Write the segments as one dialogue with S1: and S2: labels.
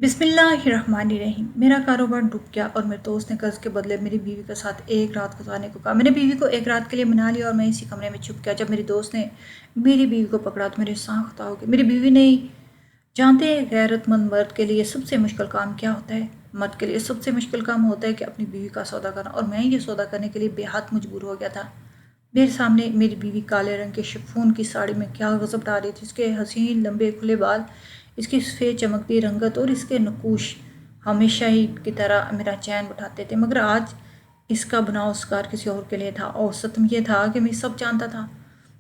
S1: बिस्मिल्लाहिर्रहमानिर्रहीम। मेरा कारोबार डूब गया और मेरे दोस्त ने कर्ज के बदले मेरी बीवी के साथ एक रात गुजारने को कहा। मैंने बीवी को एक रात के लिए मना लिया और मैं इसी कमरे में छुप गया। जब मेरे दोस्त ने मेरी बीवी को पकड़ा तो मेरे सांख खता हो गए। मेरी बीवी नहीं जानते हैं गैरतमंद मर्द के लिए सबसे मुश्किल काम क्या होता है। मर्द के लिए सबसे मुश्किल काम होता है कि अपनी बीवी का सौदा करना, और मैं ये सौदा करने के लिए बेहद मजबूर हो गया था। मेरे सामने मेरी बीवी काले रंग के शिफॉन की साड़ी में क्या गजब डाल रही थी। इसके हसीन लंबे खुले बाल, इसकी सफ़ेद चमकती रंगत और इसके नकूश हमेशा ही की तरह मेरा चैन बिठाते थे। मगर आज इसका बनाव शिकार किसी और के लिए था, और सत्य ये था कि मैं सब जानता था।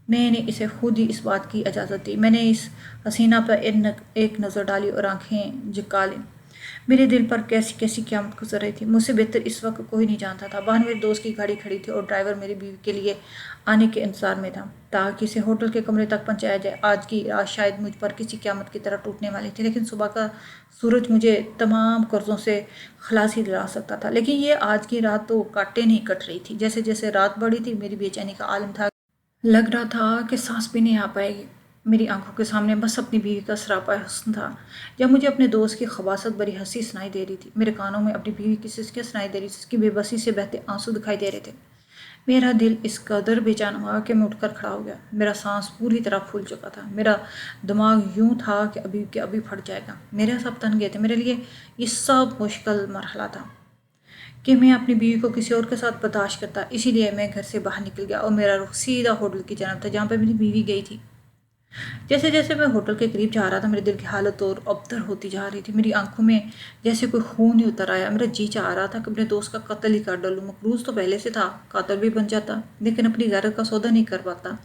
S1: मैंने इसे खुद ही इस बात की इजाज़त दी। मैंने इस हसीना पर एक नज़र डाली और आंखें झुका ली। मेरे दिल पर कैसी कैसी क़यामत गुजर रही थी। मुझसे बेहतर इस वक्त कोई नहीं जानता था। बाहर मेरे दोस्त की गाड़ी खड़ी थी और ड्राइवर मेरी बीवी के लिए आने के इंतजार में था ताकि इसे होटल के कमरे तक पहुंचाया जाए। आज की रात शायद मुझ पर किसी क़यामत की तरह टूटने वाली थी, लेकिन सुबह का सूरज मुझे तमाम कर्जों से खलासी दिला सकता था। लेकिन ये आज की रात तो काटे नहीं कट रही थी। जैसे जैसे रात बढ़ी थी मेरी बेचैनी का आलम था। लग रहा था कि सांस भी नहीं आ पाएगी। मेरी आंखों के सामने बस अपनी बीवी का सरापा हुस्न था। जब मुझे अपने दोस्त की खबासत भरी हंसी सुनाई दे रही थी, मेरे कानों में अपनी बीवी की सिसकें सुनाई दे रही थी, जिसकी बेबसी से बहते आंसू दिखाई दे रहे थे, मेरा दिल इस कदर बेचैन हुआ कि मैं उठकर खड़ा हो गया। मेरा सांस पूरी तरह फूल चुका था। मेरा दिमाग यूं था कि अभी फट जाएगा। मेरे सब तन गए थे। मेरे लिए ये सब मुश्किल मरहला था कि मैं अपनी बीवी को किसी और के साथ बर्दाश्त करता। इसीलिए मैं घर से बाहर निकल गया और मेरा रुख सीधा होटल की जानब था जहाँ पर मेरी बीवी गई थी। जैसे जैसे मैं होटल के करीब जा रहा था मेरे दिल की हालत और अबतर होती जा रही थी। मेरी आंखों में जैसे कोई खून ही उतर आया। मेरा जी चाह रहा था कि अपने दोस्त का कत्ल ही कर डालूं। मकरूज तो पहले से था, कातिल भी बन जाता, लेकिन अपनी गैरत का सौदा नहीं कर पाता।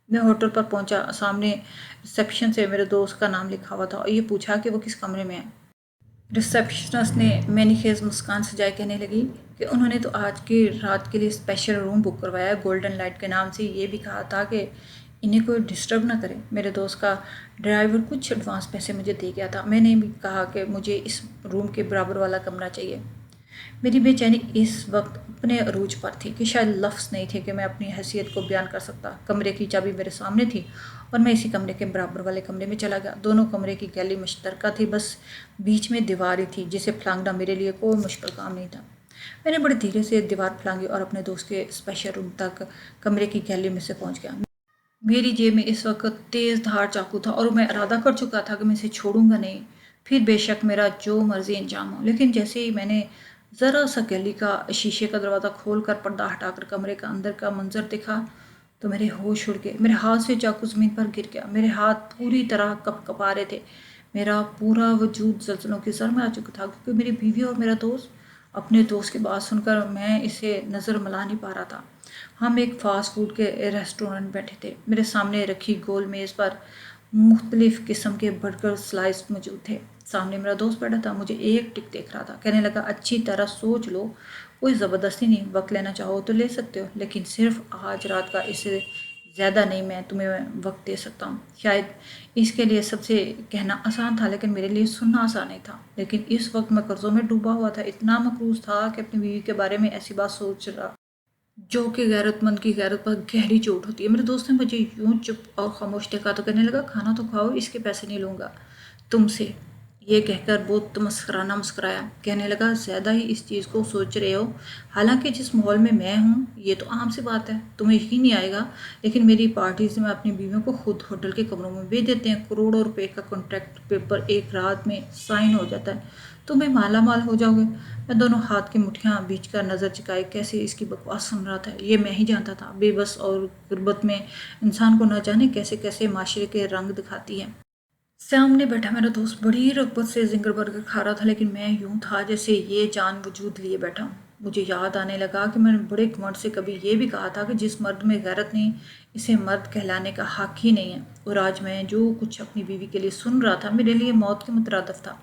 S1: मैं होटल पर पहुंचा। सामने रिसेप्शन से मेरे दोस्त का नाम लिखा हुआ था और ये पूछा कि वो किस कमरे में है। रिसेप्शनिस्ट ने मैनीखेज मुस्कान सजाए कहने लगी कि उन्होंने तो आज की रात के लिए स्पेशल रूम बुक करवाया है गोल्डन लाइट के नाम से। ये भी कहा था कि इन्हें कोई डिस्टर्ब ना करे। मेरे दोस्त का ड्राइवर कुछ एडवांस पैसे मुझे दे गया था। मैंने भी कहा कि मुझे इस रूम के बराबर वाला कमरा चाहिए। मेरी बेचैनी इस वक्त अपने अरूज पर थी कि शायद लफ्ज़ नहीं थे कि मैं अपनी हैसियत को बयान कर सकता। कमरे की चाबी मेरे सामने थी और मैं इसी कमरे के बराबर वाले कमरे में चला गया। दोनों कमरे की गैली मुश्तरका थी, बस बीच में दीवार ही थी जिसे फलांगना मेरे लिए कोई मुश्किल काम नहीं था। मैंने बड़े धीरे से दीवार फलांगी और अपने दोस्त के स्पेशल रूम तक कमरे की गैली में से पहुंच गया। मेरी जेब में इस वक्त तेज़ धार चाकू था और मैं इरादा कर चुका था कि मैं इसे छोड़ूंगा नहीं, फिर बेशक मेरा जो मर्जी अंजाम हो। लेकिन जैसे ही मैंने ज़रा सा गली का शीशे का दरवाज़ा खोल कर पर्दा हटाकर कमरे का अंदर का मंजर देखा तो मेरे होश उड़ गए। मेरे हाथ से चाकू ज़मीन पर गिर गया। मेरे हाथ पूरी तरह कपकपा रहे थे। मेरा पूरा वजूद जल्जलों की सर में आ चुका था, क्योंकि मेरी बीवी और मेरा दोस्त, अपने दोस्त की बात सुनकर मैं इसे नज़र मिला नहीं पा रहा था। हम एक फास्ट फूड के रेस्टोरेंट बैठे थे। मेरे सामने रखी गोल मेज़ पर मुख्तलिफ़ किस्म के बर्गर स्लाइस मौजूद थे। सामने मेरा दोस्त बैठा था, मुझे एक टिक देख रहा था। कहने लगा, अच्छी तरह सोच लो, कोई ज़बरदस्ती नहीं, वक्त लेना चाहो तो ले सकते हो, लेकिन सिर्फ आज रात का, इससे ज़्यादा नहीं मैं तुम्हें वक्त दे सकता हूँ। शायद इसके लिए सबसे कहना आसान था, लेकिन मेरे लिए सुनना आसान नहीं था। लेकिन इस वक्त मैं कर्ज़ों में डूबा हुआ था, इतना मकरूज था कि अपनी बीवी के बारे में ऐसी बात सोच रहा जो कि गैरतमंद की गैरत पर गहरी चोट होती है। मेरे दोस्त ने मुझे यूं चुप और खामोश देखा तो कहने लगा, खाना तो खाओ, इसके पैसे नहीं लूँगा तुमसे। ये कहकर बहुत मस्कराना मुस्कराया। कहने लगा, ज़्यादा ही इस चीज़ को सोच रहे हो। हालांकि जिस माहौल में मैं हूँ ये तो आम सी बात है, तुम्हें यकीन नहीं आएगा, लेकिन मेरी पार्टीज में अपनी बीवियों को खुद होटल के कमरों में भेज देते हैं। करोड़ों रुपए का कॉन्ट्रैक्ट पेपर एक रात में साइन हो जाता है। तुम्हें माला माल हो जाओगे। मैं दोनों हाथ की मुठ्ठियाँ बीच कर नज़र चुकाए कैसे इसकी बकवास सुन रहा था। ये मैं ही जानता था, बेबस और गुर्बत में इंसान को न जाने कैसे कैसे माशरे के रंग दिखाती है। सामने बैठा मेरा दोस्त बड़ी रग़बत से जिंगर बर्गर खा रहा था, लेकिन मैं यूं था जैसे ये जान वजूद लिए बैठा हूँ। मुझे याद आने लगा कि मैंने बड़े घमंड से कभी ये भी कहा था कि जिस मर्द में गैरत नहीं, इसे मर्द कहलाने का हक ही नहीं है। और आज मैं जो कुछ अपनी बीवी के लिए सुन रहा था मेरे लिए मौत के मुतरादिफ था।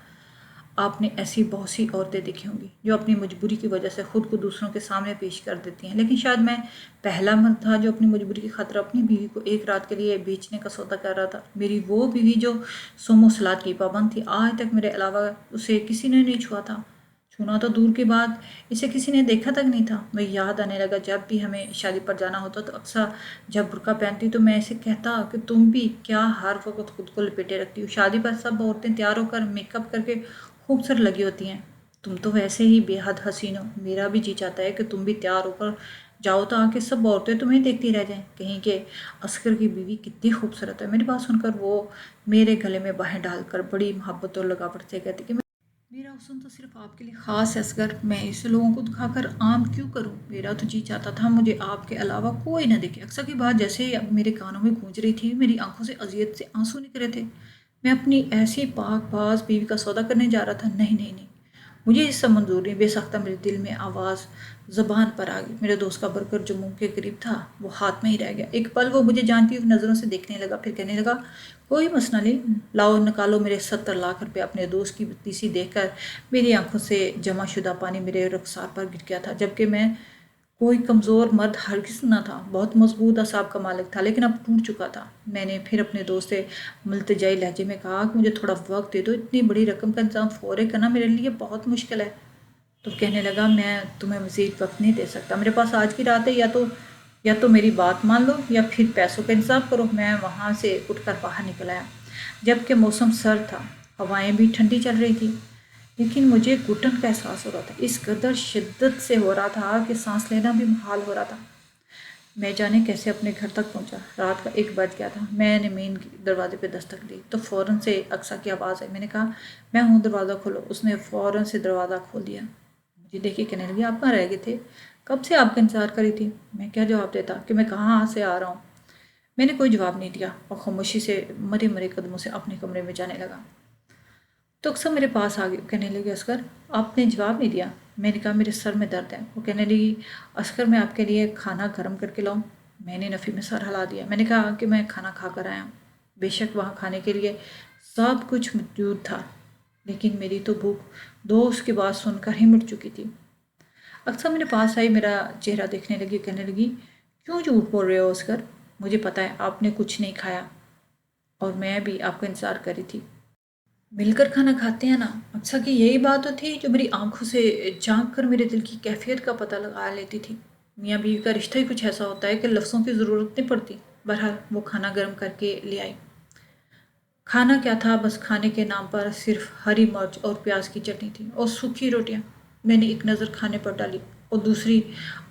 S1: आपने ऐसी बहुत सी औरतें देखी होंगी जो अपनी मजबूरी की वजह से खुद को दूसरों के सामने पेश कर देती हैं, लेकिन शायद मैं पहला मर्द था जो अपनी मजबूरी की खातिर अपनी बीवी को एक रात के लिए बेचने का सौदा कर रहा था। मेरी वो बीवी जो सोमो सलाद की पाबंद थी, आज तक मेरे अलावा उसे किसी ने नहीं छुआ था। छूना तो दूर की बात, इसे किसी ने देखा तक नहीं था। मैं याद आने लगा, जब भी हमें शादी पर जाना होता तो अक्सर जब बुर्का पहनती तो मैं इसे कहता कि तुम भी क्या हर वक्त खुद को लपेटे रखती हो। शादी पर सब औरतें तैयार होकर मेकअप करके खूबसूरत लगी होती हैं। तुम तो वैसे ही बेहद हसीन हो। मेरा भी जी चाहता है कि तुम भी तैयार होकर जाओ तो आके सब औरतें तुम्हें देखती रह जाएं, कहीं के असगर की बीवी कितनी खूबसूरत है। मेरी बात सुनकर वो मेरे गले में बाहें डालकर बड़ी मोहब्बत और लगावट से कहती कि मेरा हुस्न तो सिर्फ आपके लिए ख़ास है असगर, मैं इसे लोगों को दिखाकर आम क्यों करूं। मेरा तो जी चाहता था मुझे आपके अलावा कोई ना देखे। अक्सर की बात जैसे ही अब मेरे कानों में गूंज रही थी, मेरी आंखों से अजियत से आंसू निकल रहे थे। मैं अपनी ऐसी पाक बाज बीवी का सौदा करने जा रहा था। नहीं नहीं नहीं, मुझे इससे मंजूर नहीं। बेसख्ता मेरे दिल में आवाज़ ज़बान पर आ गई। मेरे दोस्त का बर्गर जो मुंह के करीब था वो हाथ में ही रह गया। एक पल वो मुझे जानती हुई नज़रों से देखने लगा, फिर कहने लगा, कोई मसला नहीं, लाओ निकालो मेरे 70 लाख रुपए। अपने दोस्त की तीसी देखकर मेरी आंखों से जमा शुदा पानी मेरे रुखसार पर गिर गया था। जबकि मैं कोई कमज़ोर मर्द हरगिज़ न था, बहुत मजबूत असाब का मालिक था, लेकिन अब टूट चुका था। मैंने फिर अपने दोस्त से मुल्तजाई लहजे में कहा कि मुझे थोड़ा वक्त दे दो, इतनी बड़ी रकम का इंतजाम फौरी करना मेरे लिए बहुत मुश्किल है। तो कहने लगा, मैं तुम्हें मज़ीद वक्त नहीं दे सकता, मेरे पास आज की रात है, या तो मेरी बात मान लो या फिर पैसों का इंतजाम करो। मैं वहाँ से उठकर बाहर निकल आया, जबकि मौसम सर्द था, हवाएं भी ठंडी चल रही थी, लेकिन मुझे घुटन का एहसास हो रहा था। इस कदर शिद्दत से हो रहा था कि सांस लेना भी मुहाल हो रहा था। मैं जाने कैसे अपने घर तक पहुंचा। रात का 1 बज गया था। मैंने मेन दरवाजे पे दस्तक दी तो फ़ौरन से अक्सा की आवाज़ आई। मैंने कहा, मैं हूँ, दरवाज़ा खोलो। उसने फ़ौरन से दरवाज़ा खोल दिया। मुझे देखिए कहने लगी, आप कहाँ रह गए थे? कब से आपका इंतज़ार करी थी। मैं क्या जवाब देता कि मैं कहाँ से आ रहा हूँ। मैंने कोई जवाब नहीं दिया और खामोशी से मरे मरे कदमों से अपने कमरे में जाने लगा। तो अक्सर मेरे पास आ गई, कहने लगी, असगर आपने जवाब नहीं दिया। मैंने कहा, मेरे सर में दर्द है। वो कहने लगी, असगर मैं आपके लिए खाना गर्म करके लाऊं। मैंने नफ़ी में सर हिला दिया। मैंने कहा कि मैं खाना खा कर आया हूँ। बेशक वहाँ खाने के लिए सब कुछ मौजूद था, लेकिन मेरी तो भूख दोस्त की बात सुनकर ही मिट चुकी थी। अक्सर मेरे पास आई, मेरा चेहरा देखने लगी, कहने लगी, क्यों झूठ बोल रहे हो असगर? मुझे पता है आपने कुछ नहीं खाया और मैं भी आपका इंतज़ार कर रही थी। मिलकर खाना खाते हैं ना। अच्छा कि यही बात तो थी जो मेरी आंखों से झांक कर मेरे दिल की कैफियत का पता लगा लेती थी। मियाँ बीवी का रिश्ता ही कुछ ऐसा होता है कि लफ्ज़ों की ज़रूरत नहीं पड़ती। बहरहाल वो खाना गर्म करके ले आई। खाना क्या था, बस खाने के नाम पर सिर्फ हरी मिर्च और प्याज की चटनी थी और सूखी रोटियां। मैंने एक नज़र खाने पर डाली और दूसरी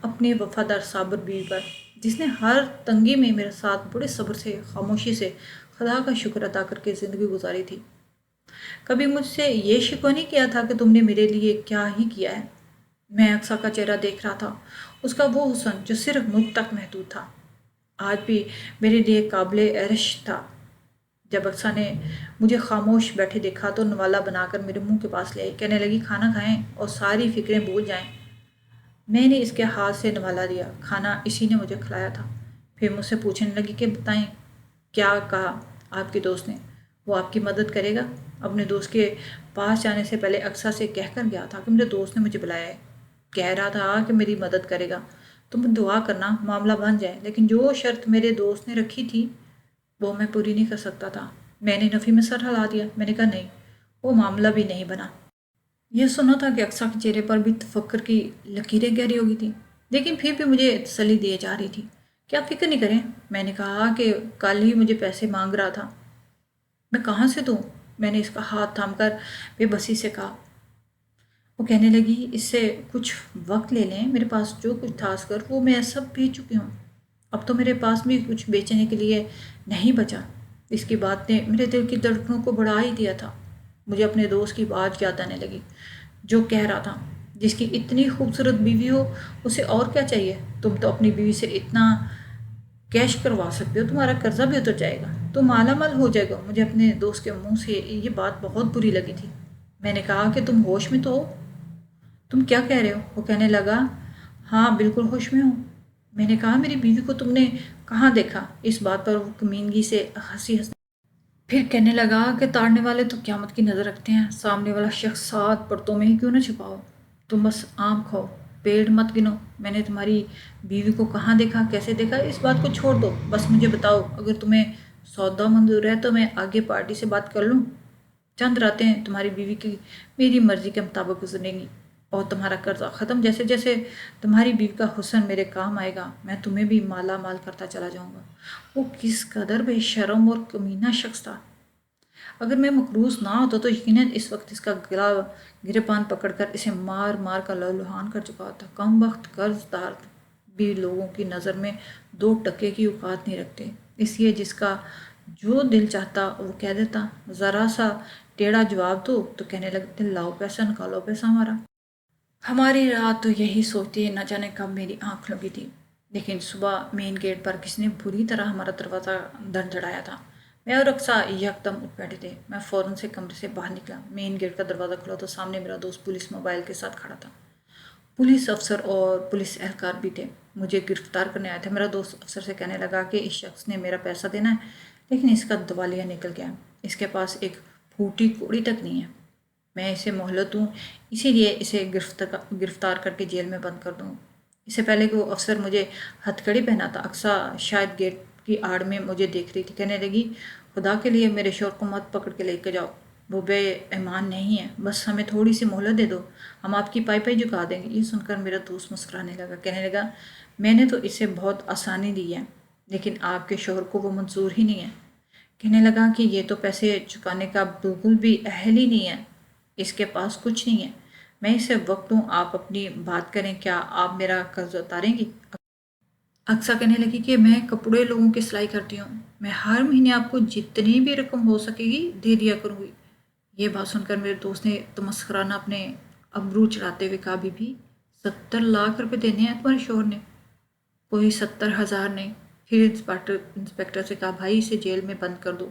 S1: अपने वफादार साबर बीवी पर, जिसने हर तंगी में मेरे साथ बड़े सब्र से, खामोशी से खुदा का शुक्र अदा करके ज़िंदगी गुजारी थी। कभी मुझसे ये शिकवा नहीं किया था कि तुमने मेरे लिए क्या ही किया है। मैं अक्सा का चेहरा देख रहा था, उसका वो हुस्न जो सिर्फ मुझ तक महदूद था, आज भी मेरे लिए काबिल एरिश था। जब अक्सा ने मुझे खामोश बैठे देखा तो नवाला बनाकर मेरे मुंह के पास ले आई। कहने लगी, खाना खाएं और सारी फिक्रें भूल जाएं। मैंने इसके हाथ से नवाला दिया। खाना इसी ने मुझे खिलाया था। फिर मुझसे पूछने लगी कि बताएं, क्या कहा आपके दोस्त ने? वो आपकी मदद करेगा? अपने दोस्त के पास जाने से पहले अक्सा से कह कर गया था कि मेरे दोस्त ने मुझे बुलाया है। कह रहा था कि मेरी मदद करेगा। तुम दुआ करना मामला बन जाए, लेकिन जो शर्त मेरे दोस्त ने रखी थी वो मैं पूरी नहीं कर सकता था। मैंने नफ़ी में सर हिला दिया। मैंने कहा, नहीं, वो मामला भी नहीं बना। यह सुना था कि अक्सा के चेहरे पर भी तफक्कर की लकीरें गहरी हो गई थी, लेकिन फिर भी मुझे तसल्ली दिए जा रही थी कि आप फिक्र नहीं करें। मैंने कहा कि कल ही मुझे पैसे मांग रहा था। मैं कहाँ से दूँ? मैंने इसका हाथ थामकर बेबसी से कहा। वो कहने लगी, इससे कुछ वक्त ले लें, मेरे पास जो कुछ था असगर वो मैं सब बेच चुकी हूँ। अब तो मेरे पास भी कुछ बेचने के लिए नहीं बचा। इसकी बात ने मेरे दिल की धड़कनों को बढ़ा ही दिया था। मुझे अपने दोस्त की बात याद आने लगी, जो कह रहा था, जिसकी इतनी खूबसूरत बीवी हो उसे और क्या चाहिए। तुम तो अपनी बीवी से इतना कैश करवा सकते हो, तुम्हारा कर्जा भी उतर जाएगा, तो माला माल हो जाएगा। मुझे अपने दोस्त के मुंह से ये बात बहुत बुरी लगी थी। मैंने कहा कि तुम होश में तो हो? तुम क्या कह रहे हो? वो कहने लगा, हाँ बिल्कुल होश में हूँ। मैंने कहा, मेरी बीवी को तुमने कहाँ देखा? इस बात पर वो कमीनगी से हंसी फिर कहने लगा कि ताड़ने वाले तो क़यामत की नज़र रखते हैं, सामने वाला शख्स 7 परतों में ही क्यों ना छुपाओ। तुम बस आम खाओ, पेड़ मत गिनो। मैंने तुम्हारी बीवी को कहाँ देखा, कैसे देखा, इस बात को छोड़ दो, बस मुझे बताओ। अगर तुम्हें सौदा मंजूर है तो मैं आगे पार्टी से बात कर लूँ। चंद रातें तुम्हारी बीवी की मेरी मर्जी के मुताबिक गुजरेंगी और तुम्हारा कर्जा ख़त्म। जैसे जैसे तुम्हारी बीवी का हुस्न मेरे काम आएगा, मैं तुम्हें भी माला माल करता चला जाऊंगा। वो किस कदर बेशर्म और कमीना शख्स था। اگر میں مقروض نہ ہوتا تو یقیناً اس وقت اس کا گلا گربان پکڑ کر اسے مار مار کر لہولہان کر چکا ہوتا۔ کم وقت قرض دار بھی لوگوں کی نظر میں 2 ٹکے کی اوقات نہیں رکھتے، اس لیے جس کا جو دل چاہتا وہ کہہ دیتا۔ ذرا سا ٹیڑھا جواب دو تو کہنے لگتے لاؤ پیسہ، نکالو پیسہ ہمارا۔ ہماری رات تو یہی سوچتی نہ جانے کب میری آنکھ لگی تھی، لیکن صبح مین گیٹ پر کسی نے بری طرح ہمارا دروازہ دھڑدھڑایا تھا۔ میں اور اقصیٰ یکدم اٹھ بیٹھے تھے۔ میں فوراً سے کمرے سے باہر نکلا۔ مین گیٹ کا دروازہ کھلا تو سامنے میرا دوست پولیس موبائل کے ساتھ کھڑا تھا۔ پولیس افسر اور پولیس اہلکار بھی تھے، مجھے گرفتار کرنے آئے تھے۔ میرا دوست افسر سے کہنے لگا کہ اس شخص نے میرا پیسہ دینا ہے، لیکن اس کا دیوالیہ نکل گیا، اس کے پاس ایک پھوٹی کوڑی تک نہیں ہے۔ میں اسے مہلت دوں، اسی لیے اسے گرفتار کر کے جیل میں بند کر دوں۔ اس سے پہلے کہ وہ افسر مجھے ہتھ کڑی پہناتا، اقصیٰ شاید گیٹ کی آڑ میں مجھے دیکھ رہی تھی۔ کہنے لگی خدا کے لیے میرے شوہر کو مت پکڑ کے لے کے جاؤ، وہ بے ایمان نہیں ہے، بس ہمیں تھوڑی سی مہلت دے دو، ہم آپ کی پائی پائی جھکا دیں گے۔ یہ سن کر میرا دوست مسکرانے لگا، کہنے لگا میں نے تو اسے بہت آسانی دی ہے، لیکن آپ کے شوہر کو وہ منظور ہی نہیں ہے۔ کہنے لگا کہ یہ تو پیسے چکانے کا بالکل بھی اہل ہی نہیں ہے، اس کے پاس کچھ نہیں ہے، میں اسے وقت دوں، آپ اپنی بات کریں، کیا آپ میرا قرض اتاریں گی؟ اقصیٰ کہنے لگی کہ میں کپڑے لوگوں کی سلائی کرتی ہوں، میں ہر مہینے آپ کو جتنی بھی رقم ہو سکے گی دے دیا کروں گی۔ یہ بات سن کر میرے دوست نے تمسخرانہ اپنے ابرو چڑھاتے ہوئے کہا، بی بی 70 لاکھ روپے دینے ہیں تمہارے شوہر نے، کوئی 70,000 نہیں۔ پھر انسپیکٹر سے کہا، بھائی اسے جیل میں بند کر دو۔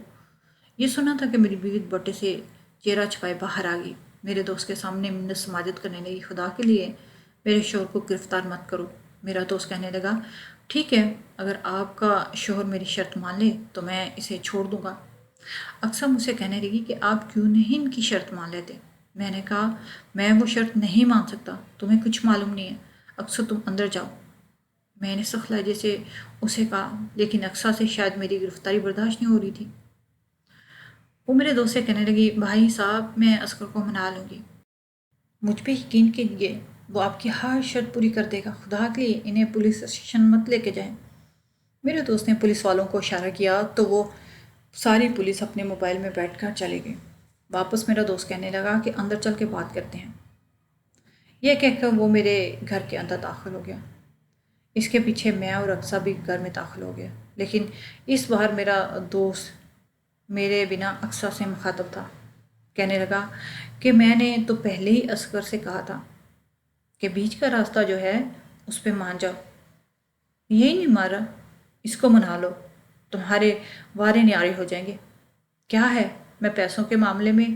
S1: یہ سنا تھا کہ میری بیوی بٹے سے چہرہ چھپائے باہر آ گئی، میرے دوست کے سامنے منت سماجت کرنے لگی، خدا کے لیے میرے شوہر کو گرفتار مت کرو۔ میرا دوست کہنے لگا ٹھیک ہے، اگر آپ کا شوہر میری شرط مان لے تو میں اسے چھوڑ دوں گا۔ اقصیٰ مجھ سے کہنے لگی کہ آپ کیوں نہیں ان کی شرط مان لیتے؟ میں نے کہا میں وہ شرط نہیں مان سکتا، تمہیں کچھ معلوم نہیں ہے، اقصیٰ تم اندر جاؤ۔ میں نے سخت لہجے سے اسے کہا، لیکن اقصیٰ سے شاید میری گرفتاری برداشت نہیں ہو رہی تھی۔ وہ میرے دوست سے کہنے لگی، بھائی صاحب میں اصغر کو منا لوں گی، مجھ پہ یقین کیجیے، وہ آپ کی ہر شرط پوری کر دے گا، خدا کے لیے انہیں پولیس اسٹیشن مت لے کے جائیں۔ میرے دوست نے پولیس والوں کو اشارہ کیا تو وہ ساری پولیس اپنے موبائل میں بیٹھ کر چلے گئی۔ واپس میرا دوست کہنے لگا کہ اندر چل کے بات کرتے ہیں۔ یہ کہہ کر وہ میرے گھر کے اندر داخل ہو گیا۔ اس کے پیچھے میں اور اقصیٰ بھی گھر میں داخل ہو گیا، لیکن اس بار میرا دوست میرے بنا اقصیٰ سے مخاطب تھا۔ کہنے لگا کہ میں نے تو پہلے ہی اصغر سے کہا تھا کہ بیچ کا راستہ جو ہے اس پہ مان جاؤ، یہی نہیں مارا، اس کو منا لو، تمہارے وارے نیارے ہو جائیں گے۔ کیا ہے، میں پیسوں کے معاملے میں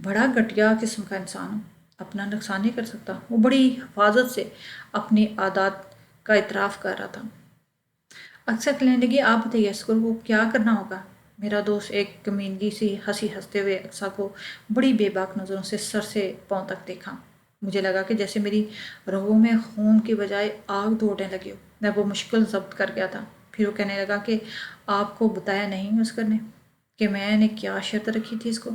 S1: بڑا گھٹیا قسم کا انسان ہوں، اپنا نقصان نہیں کر سکتا۔ وہ بڑی حفاظت سے اپنی عادات کا اعتراف کر رہا تھا۔ اقصیٰ کہنے لگی، آپ بتائیے اصغر کو کیا کرنا ہوگا؟ میرا دوست ایک کمینگی سی ہنسی ہنستے ہوئے اقصیٰ کو بڑی بے باک نظروں سے سر سے پاؤں تک دیکھا۔ مجھے لگا کہ جیسے میری رگوں میں خون کی بجائے آگ دوڑنے لگی ہو، میں وہ مشکل ضبط کر گیا تھا۔ پھر وہ کہنے لگا کہ آپ کو بتایا نہیں اصغر نے کہ میں نے کیا شرط رکھی تھی اس کو؟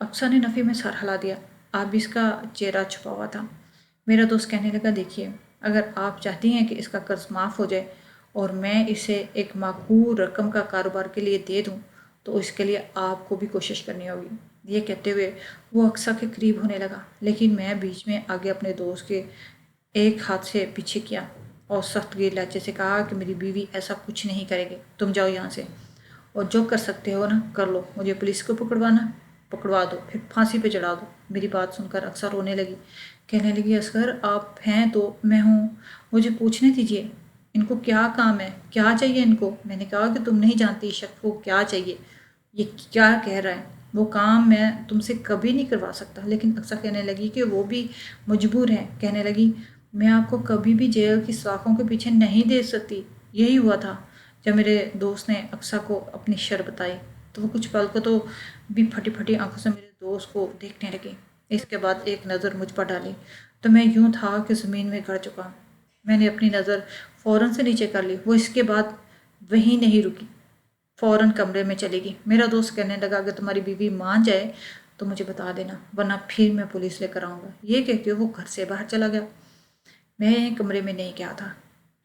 S1: اقصیٰ نے نفی میں سر ہلا دیا، آپ بھی اس کا چہرہ چھپا ہوا تھا۔ میرا دوست کہنے لگا، دیکھیے اگر آپ چاہتی ہیں کہ اس کا قرض معاف ہو جائے اور میں اسے ایک معقول رقم کا کاروبار کے لیے دے دوں تو اس کے لیے آپ کو بھی کوشش کرنی ہوگی۔ یہ کہتے ہوئے وہ اقصیٰ کے قریب ہونے لگا، لیکن میں بیچ میں آگے اپنے دوست کے ایک ہاتھ سے پیچھے کیا اور سخت گیر لہجے سے کہا کہ میری بیوی ایسا کچھ نہیں کرے گی، تم جاؤ یہاں سے، اور جو کر سکتے ہو نا کر لو، مجھے پولیس کو پکڑوا دو، پھر پھانسی پہ چڑھا دو۔ میری بات سن کر اقصیٰ رونے لگی، کہنے لگی، اصغر آپ ہیں تو میں ہوں، مجھے پوچھنے دیجیے ان کو کیا کام ہے، کیا چاہیے ان کو؟ میں نے کہا کہ تم نہیں جانتی اس شخص کو کیا چاہیے، یہ کیا کہہ رہا ہے، وہ کام میں تم سے کبھی نہیں کروا سکتا۔ لیکن اقصیٰ کہنے لگی کہ وہ بھی مجبور ہے، کہنے لگی میں آپ کو کبھی بھی جیل کی سلاخوں کے پیچھے نہیں دے سکتی۔ یہی ہوا تھا جب میرے دوست نے اقصیٰ کو اپنی شرط بتائی تو وہ کچھ پل کو تو بھی پھٹی پھٹی آنکھوں سے میرے دوست کو دیکھنے لگی، اس کے بعد ایک نظر مجھ پر ڈالی تو میں یوں تھا کہ زمین میں گڑ چکا۔ میں نے اپنی نظر فوراً سے نیچے کر لی، وہ اس کے بعد وہیں نہیں رکی، فوراً کمرے میں چلے گی۔ میرا دوست کہنے لگا، اگر تمہاری بیوی مان جائے تو مجھے بتا دینا، ورنہ پھر میں پولیس لے کر آؤں گا۔ یہ کہہ کے وہ گھر سے باہر چلا گیا۔ میں کمرے میں نہیں گیا تھا،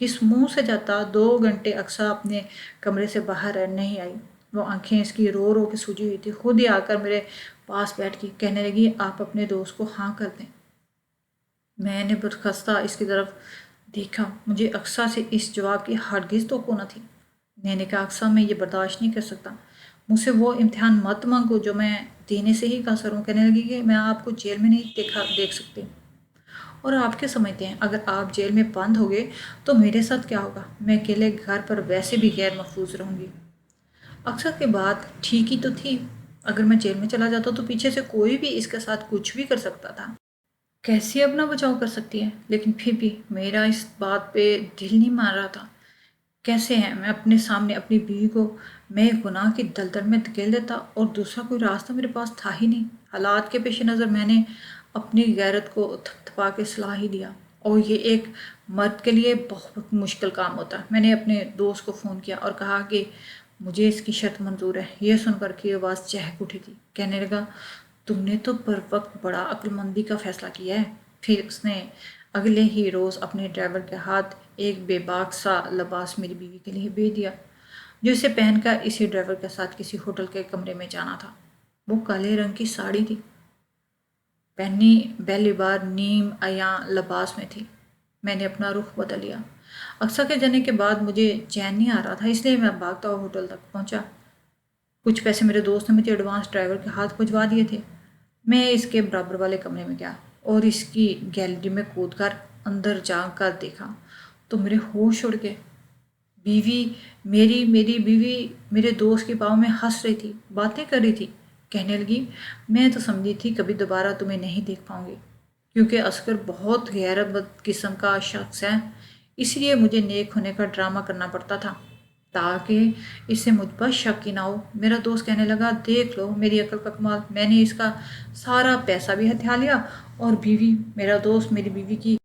S1: کس منہ سے جاتا 2 گھنٹے اقصیٰ اپنے کمرے سے باہر نہیں آئی، وہ آنکھیں اس کی رو رو کے سوجی ہوئی تھی، خود ہی آ کر میرے پاس بیٹھ کی، کہنے لگی آپ اپنے دوست کو ہاں کر دیں۔ میں نے برخستہ اس کی طرف دیکھا، مجھے اقصیٰ سے اس جواب کی ہرگز توقع نہ تھی۔ میں نے کہا اقصیٰ میں یہ برداشت نہیں کر سکتا، مجھ سے وہ امتحان مت مانگو جو میں دینے سے ہی قاصر ہوں۔ کہنے لگی کہ میں آپ کو جیل میں نہیں دیکھ سکتی، اور آپ کیا سمجھتے ہیں اگر آپ جیل میں بند ہو گئے تو میرے ساتھ کیا ہوگا؟ میں اکیلے گھر پر ویسے بھی غیر محفوظ رہوں گی۔ اقصیٰ کی بات ٹھیک ہی تو تھی، اگر میں جیل میں چلا جاتا تو پیچھے سے کوئی بھی اس کے ساتھ کچھ بھی کر سکتا تھا۔ کیسے اپنا بچاؤ کر سکتی ہے؟ لیکن پھر بھی میرا اس بات پہ دل نہیں مان رہا تھا۔ کیسے ہیں میں اپنے سامنے اپنی بیوی کو میں گناہ کی دلدل میں دھکیل دیتا، اور دوسرا کوئی راستہ میرے پاس تھا ہی نہیں۔ حالات کے پیش نظر میں نے اپنی غیرت کو تھپ تھپا کے صلاح ہی دیا، اور یہ ایک مرد کے لیے بہت مشکل کام ہوتا ہے۔ میں نے اپنے دوست کو فون کیا اور کہا کہ مجھے اس کی شرط منظور ہے۔ یہ سن کر کی آواز چہک اٹھی تھی، کہنے لگا تم نے تو پر وقت بڑا عقل مندی کا فیصلہ کیا ہے۔ پھر اس نے اگلے ہی روز اپنے ڈرائیور کے ہاتھ ایک بے باک سا لباس میری بیوی کے لیے بھیج دیا، جو اسے پہن کر اسی ڈرائیور کے ساتھ کسی ہوٹل کے کمرے میں جانا تھا۔ وہ کالے رنگ کی ساڑی تھی، پہنی پہلی بار نیم عیاں لباس میں تھی۔ میں نے اپنا رخ بدل لیا۔ اقصیٰ کے جانے کے بعد مجھے چین نہیں آ رہا تھا، اس لیے میں بھاگتا ہوا ہوٹل تک پہنچا۔ کچھ پیسے میرے دوست نے مجھے ایڈوانس ڈرائیور کے ہاتھ پہنچوا دیے تھے۔ میں اس کے برابر والے کمرے میں گیا اور اس کی گیلری میں کود کر اندر جا کر دیکھا تو میرے ہوش اڑ گئے۔ میری بیوی میرے دوست کے پاؤں میں ہنس رہی تھی، باتیں کر رہی تھی۔ کہنے لگی میں تو سمجھی تھی کبھی دوبارہ تمہیں نہیں دیکھ پاؤں گی، کیونکہ اصغر بہت غیرت مند قسم کا شخص ہے، اس لیے مجھے نیک ہونے کا ڈرامہ کرنا پڑتا تھا تاکہ اس سے مجھ پر شک ہی نہ ہو۔ میرا دوست کہنے لگا دیکھ لو میری عقل کا کمال، میں نے اس کا سارا پیسہ بھی ہتھیا لیا اور میرا دوست میری بیوی کی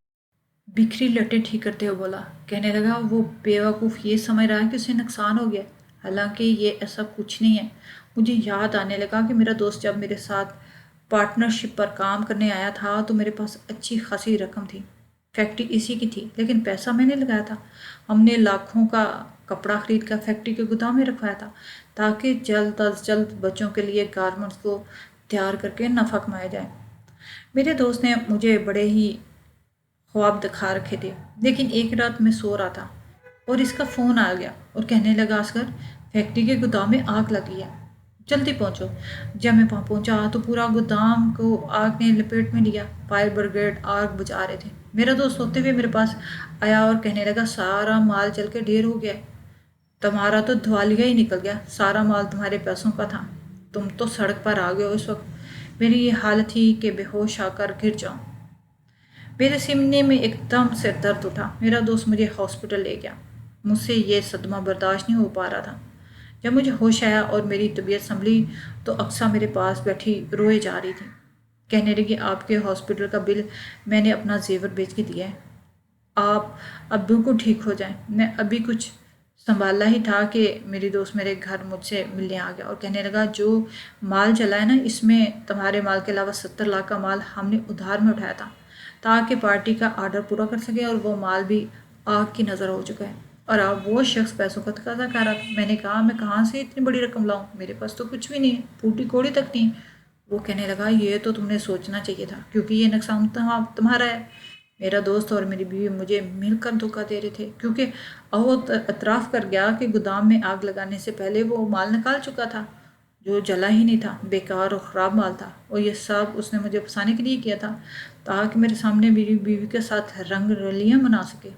S1: بکھری لٹیں ٹھیک کرتے ہوئے بولا، کہنے لگا وہ بے وقوف یہ سمجھ رہا ہے کہ اسے نقصان ہو گیا، حالانکہ یہ ایسا کچھ نہیں ہے۔ مجھے یاد آنے لگا کہ میرا دوست جب میرے ساتھ پارٹنرشپ پر کام کرنے آیا تھا تو میرے پاس اچھی خاصی رقم تھی، فیکٹری اسی کی تھی، لیکن پیسہ میں نے لگایا تھا۔ ہم نے لاکھوں کا کپڑا خرید کر فیکٹری کے گودام میں رکھوایا تھا تاکہ جلد از جلد بچوں کے لیے گارمنٹس کو تیار کر کے نفع کمایا جائے۔ میرے دوست نے مجھے بڑے ہی خواب دکھا رکھے تھے، لیکن ایک رات میں سو رہا تھا اور اس کا فون آ گیا اور کہنے لگا اصغر فیکٹری کے گودام میں آگ لگی ہے، جلدی پہنچو۔ جب میں وہاں پہنچا تو پورا گودام کو آگ نے لپیٹ میں لیا، فائر بریگیڈ آگ بجھا رہے تھے۔ میرا دوست سوتے ہوئے میرے پاس آیا اور کہنے لگا سارا مال جل کے ڈھیر ہو گیا، تمہارا تو دھوالیہ ہی نکل گیا، سارا مال تمہارے پیسوں کا تھا، تم تو سڑک پر آ گئے ہو۔ اس وقت میری یہ حالت تھی کہ بے ہوش آ کر گر جاؤں۔ میرے سینے میں ایک دم سے درد اٹھا، میرا دوست مجھے ہاسپٹل لے گیا۔ مجھ سے یہ صدمہ برداشت نہیں ہو پا رہا تھا۔ جب مجھے ہوش آیا اور میری طبیعت سنبھلی تو اقصیٰ میرے پاس بیٹھی روئے جا رہی تھی، کہنے لگی آپ کے ہاسپٹل کا بل میں نے اپنا زیور بیچ کے دیا ہے، آپ اب بالکل ٹھیک ہو جائیں۔ میں ابھی کچھ سنبھالا ہی تھا کہ میری دوست میرے گھر مجھ سے ملنے آ گیا اور کہنے لگا جو مال چلا ہے نا، اس میں تمہارے مال کے علاوہ 70 لاکھ کا مال ہم نے ادھار میں اٹھایا تھا تاکہ پارٹی کا آرڈر پورا کر سکے، اور وہ مال بھی آگ کی نظر ہو چکا ہے، اور اب وہ شخص پیسوں کا تقاضا کر رہا تھا۔ میں نے کہا میں کہاں سے اتنی بڑی رقم لاؤں، میرے پاس تو کچھ بھی نہیں ہے، پھوٹی کوڑی تک نہیں۔ وہ کہنے لگا یہ تو تم نے سوچنا چاہیے تھا کیونکہ یہ نقصان تمہارا ہے۔ میرا دوست اور میری بیوی مجھے مل کر دھوکہ دے رہے تھے، کیونکہ وہ اعتراف کر گیا کہ گودام میں آگ لگانے سے پہلے وہ مال نکال چکا تھا جو جلا ہی نہیں تھا، بیکار اور خراب مال تھا، اور یہ سب اس نے مجھے پھنسانے کے لیے کیا تھا تاکہ میرے سامنے میری بیوی کے ساتھ رنگ رلیاں منا سکے۔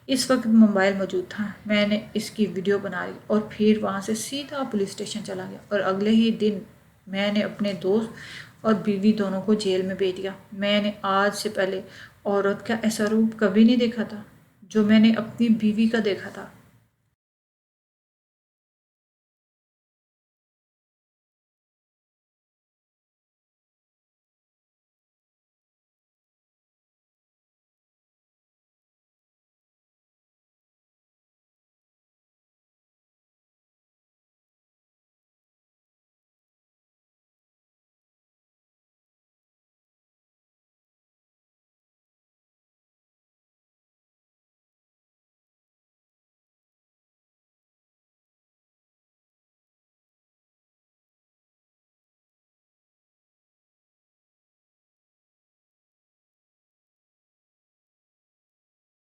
S1: اس وقت موبائل موجود تھا، میں نے اس کی ویڈیو بنا لی اور پھر وہاں سے سیدھا پولیس اسٹیشن چلا گیا، اور اگلے ہی دن میں نے اپنے دوست اور بیوی دونوں کو جیل میں بھیج دیا۔ میں نے آج سے پہلے عورت کا ایسا روپ کبھی نہیں دیکھا تھا جو میں نے اپنی بیوی کا دیکھا تھا۔